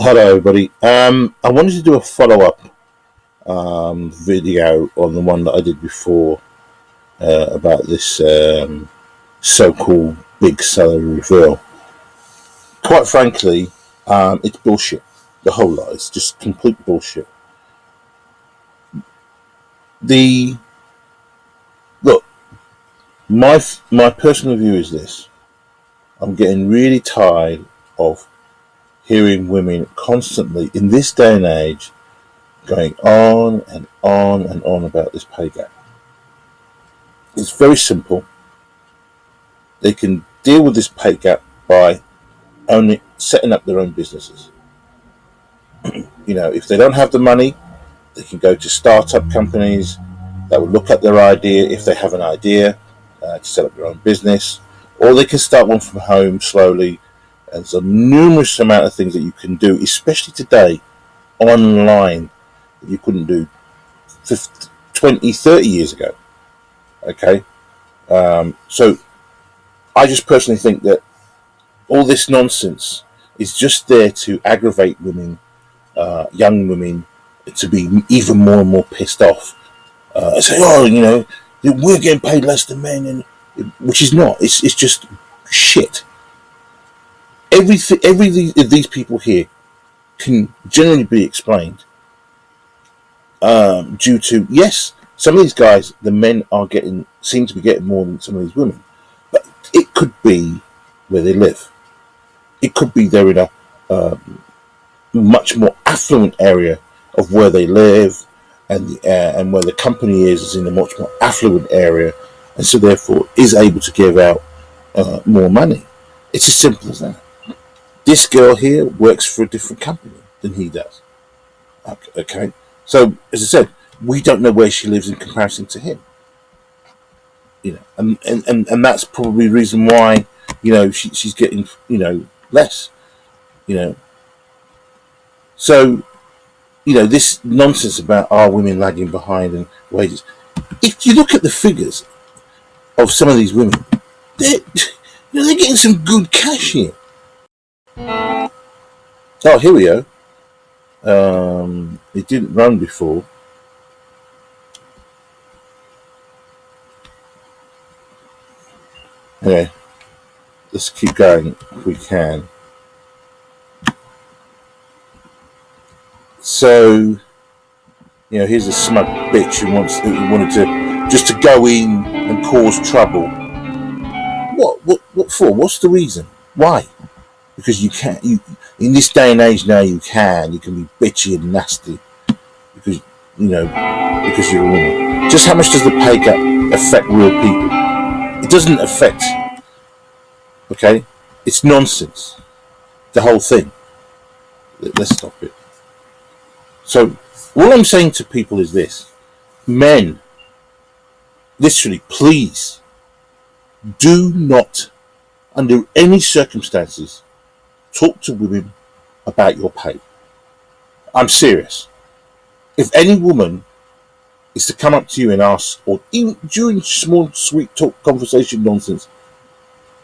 Hello, everybody. I wanted to do a follow-up video on the one that I did before about this so-called big salary reveal. Quite frankly, it's bullshit. The whole lot is just complete bullshit. Look, my personal view is this: I'm getting really tired of hearing women constantly in this day and age going on and on and on about this pay gap. It's very simple. They can deal with this pay gap by only setting up their own businesses. If they don't have the money, they can go to startup companies that will look at their idea if they have an idea to set up their own business, or they can start one from home slowly. And there's a numerous amount of things that you can do, especially today, online, that you couldn't do 50, 20, 30 years ago. Okay? So I just personally think that all this nonsense is just there to aggravate women, young women, to be even more and more pissed off. Say, we're getting paid less than men, and which is not. It's just shit. Every of these people here can generally be explained due to, yes, some of these guys, the men seem to be getting more than some of these women, but it could be where they live. It could be they're in a much more affluent area of where they live, and where the company is in a much more affluent area, and so therefore is able to give out more money. It's as simple as that. This girl here works for a different company than he does. Okay, so as I said, we don't know where she lives in comparison to him. And that's probably the reason why she's getting less. So this nonsense about our women lagging behind and wages. If you look at the figures of some of these women, they're getting some good cash here. Oh, here we go. It didn't run before. Okay, let's keep going if we can. So, here's a smug bitch who wanted to just to go in and cause trouble. What for? What's the reason? Why? Because you can't. In this day and age now, you can be bitchy and nasty because because you're a woman. Just how much does the pay gap affect real people? It doesn't affect. Okay, it's nonsense. The whole thing. Let's stop it. So, all I'm saying to people is this: men, literally, please, do not, under any circumstances, talk to women about your pay. I'm serious. If any woman is to come up to you and ask, or even during small, sweet talk, conversation nonsense,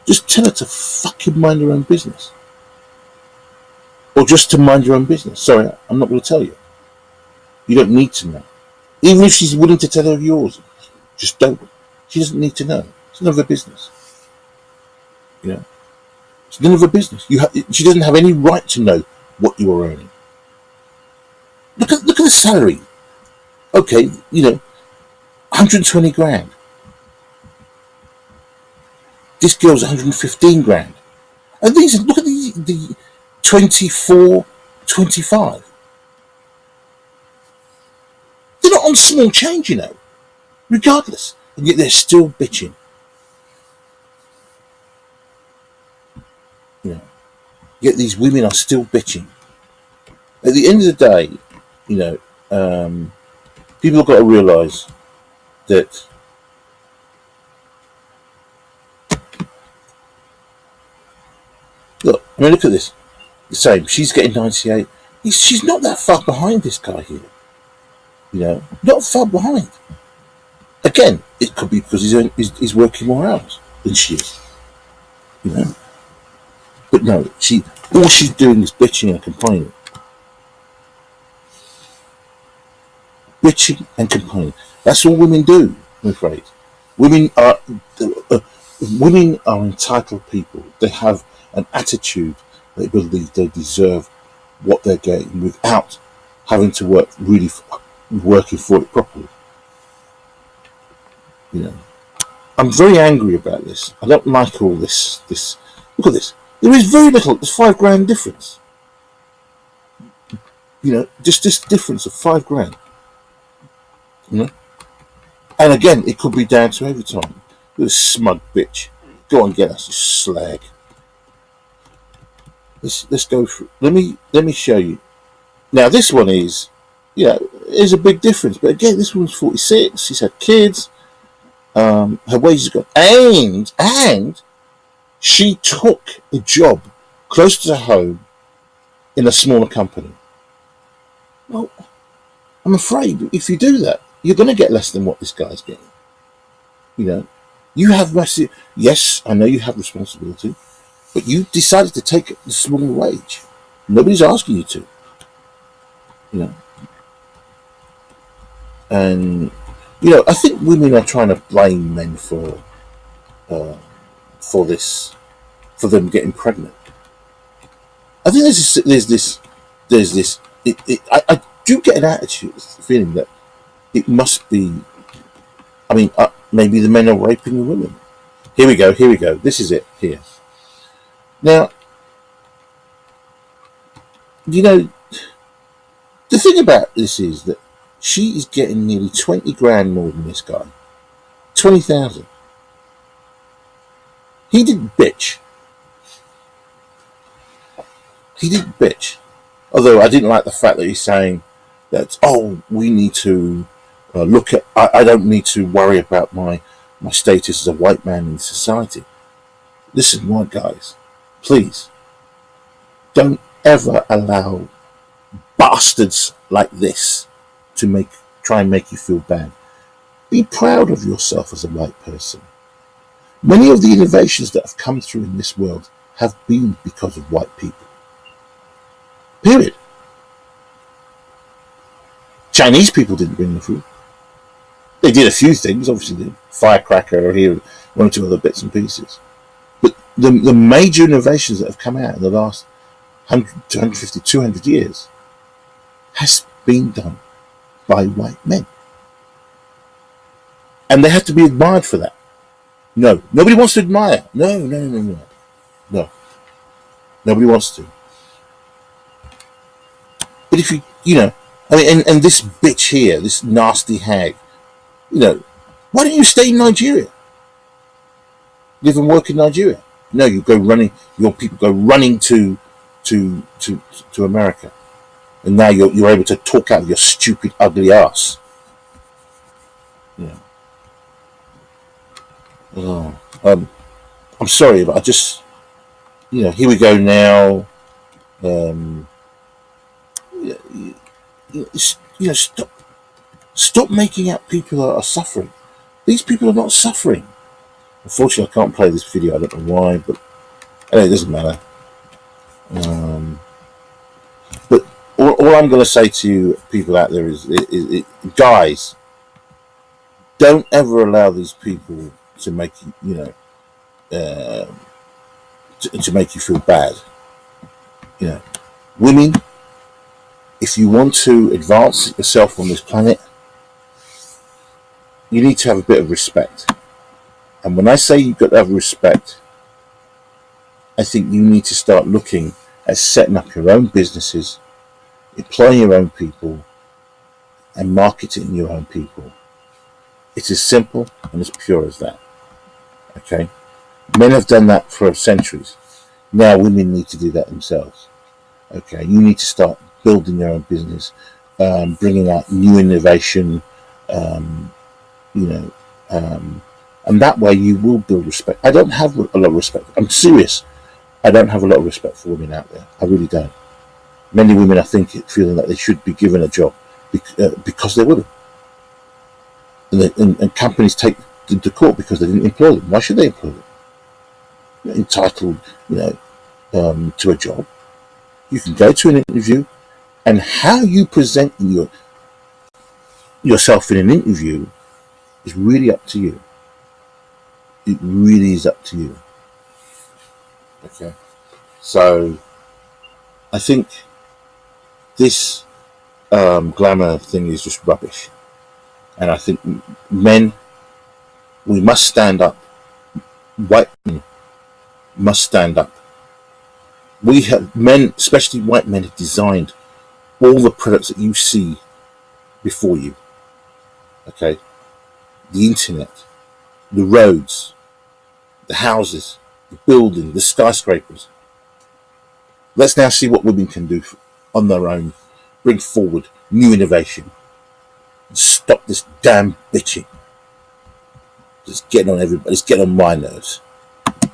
just tell her to fucking mind her own business. Or just to mind your own business. Sorry, I'm not going to tell you. You don't need to know. Even if she's willing to tell her yours, just don't. She doesn't need to know. It's none of her business. It's none of her business. She doesn't have any right to know what you are earning. Look at the salary. Okay, 120 grand. This girl's 115 grand. And look at the 24, 25. They're not on small change, regardless. And yet they're still bitching. Yet these women are still bitching. At the end of the day, people have got to realise that look at this. The same. She's getting 98. She's not that far behind this guy here. Not far behind. Again, it could be because he's working more hours than she is. But no, all she's doing is bitching and complaining. bitching and complaining. That's all women do, I'm afraid. Women are uh, women are entitled people. They have an attitude. They believe they deserve what they're getting without having to work really working for it properly. You know, I'm very angry about this. I don't like all this. Look at this. There is very little. There's £5 grand difference. Just this difference of £5 grand. You know, and again, it could be down to overtime. This smug bitch. Go on, get us, you slag. Let's go through. Let me show you. Now this one is a big difference. But again, this one's 46. She's had kids. Her wages got and she took a job close to home in a smaller company. Well, I'm afraid if you do that, you're going to get less than what this guy's getting. You know, you have massive. Yes, I know you have responsibility, but you decided to take the smaller wage. Nobody's asking you to. You know, and I think women are trying to blame men uh, for this, for them getting pregnant. I think there's this. I do get an attitude, feeling that it must be. I mean, maybe the men are raping the women. Here we go. Here we go. This is it. Here. Now, you know, the thing about this is that she is getting nearly 20 grand more than this guy. 20,000. He didn't bitch. He didn't bitch. Although I didn't like the fact that he's saying that, oh, we need to look at, I don't need to worry about my status as a white man in society. Listen, white guys, please, don't ever allow bastards like this to try and make you feel bad. Be proud of yourself as a white person. Many of the innovations that have come through in this world have been because of white people. Period. Chinese people didn't bring them through. They did a few things, obviously, the firecracker here, one or two other bits and pieces. But the major innovations that have come out in the last 100, 250, 200 years has been done by white men. And they have to be admired for that. No, nobody wants to admire. No. No, nobody wants to. But if I mean, and this bitch here, this nasty hag, why don't you stay in Nigeria? Live and work in Nigeria. No, you go running. Your people go running to America, and now you're able to talk out of your stupid, ugly ass. Yeah. Oh, I'm sorry, but I just, here we go now. Stop making out people are suffering. These people are not suffering. Unfortunately, I can't play this video. I don't know why, but anyway, it doesn't matter. But all I'm going to say to you, people out there, is guys, don't ever allow these people to make to make you feel bad. Women, if you want to advance yourself on this planet, you need to have a bit of respect. And when I say you've got to have respect, I think you need to start looking at setting up your own businesses, employing your own people, and marketing your own people. It's as simple and as pure as that. Okay? Men have done that for centuries. Now women need to do that themselves. Okay? You need to start building your own business, bringing out new innovation, and that way you will build respect. I don't have a lot of respect. I'm serious. I don't have a lot of respect for women out there. I really don't. Many women, I think, feeling that they should be given a job because they're women. And companies take them to court because they didn't employ them. Why should they employ them? You're entitled, to a job. You can go to an interview, and how you present yourself in an interview is really up to you. It really is up to you. Okay. So I think this glamour thing is just rubbish. And I think men, we must stand up. White men must stand up. We have men, especially white men, have designed all the products that you see before you. Okay. The internet, the roads, the houses, the building, the skyscrapers. Let's now see what women can do on their own. Bring forward new innovation. And stop this damn bitching. It's getting on everybody. It's getting on my nerves.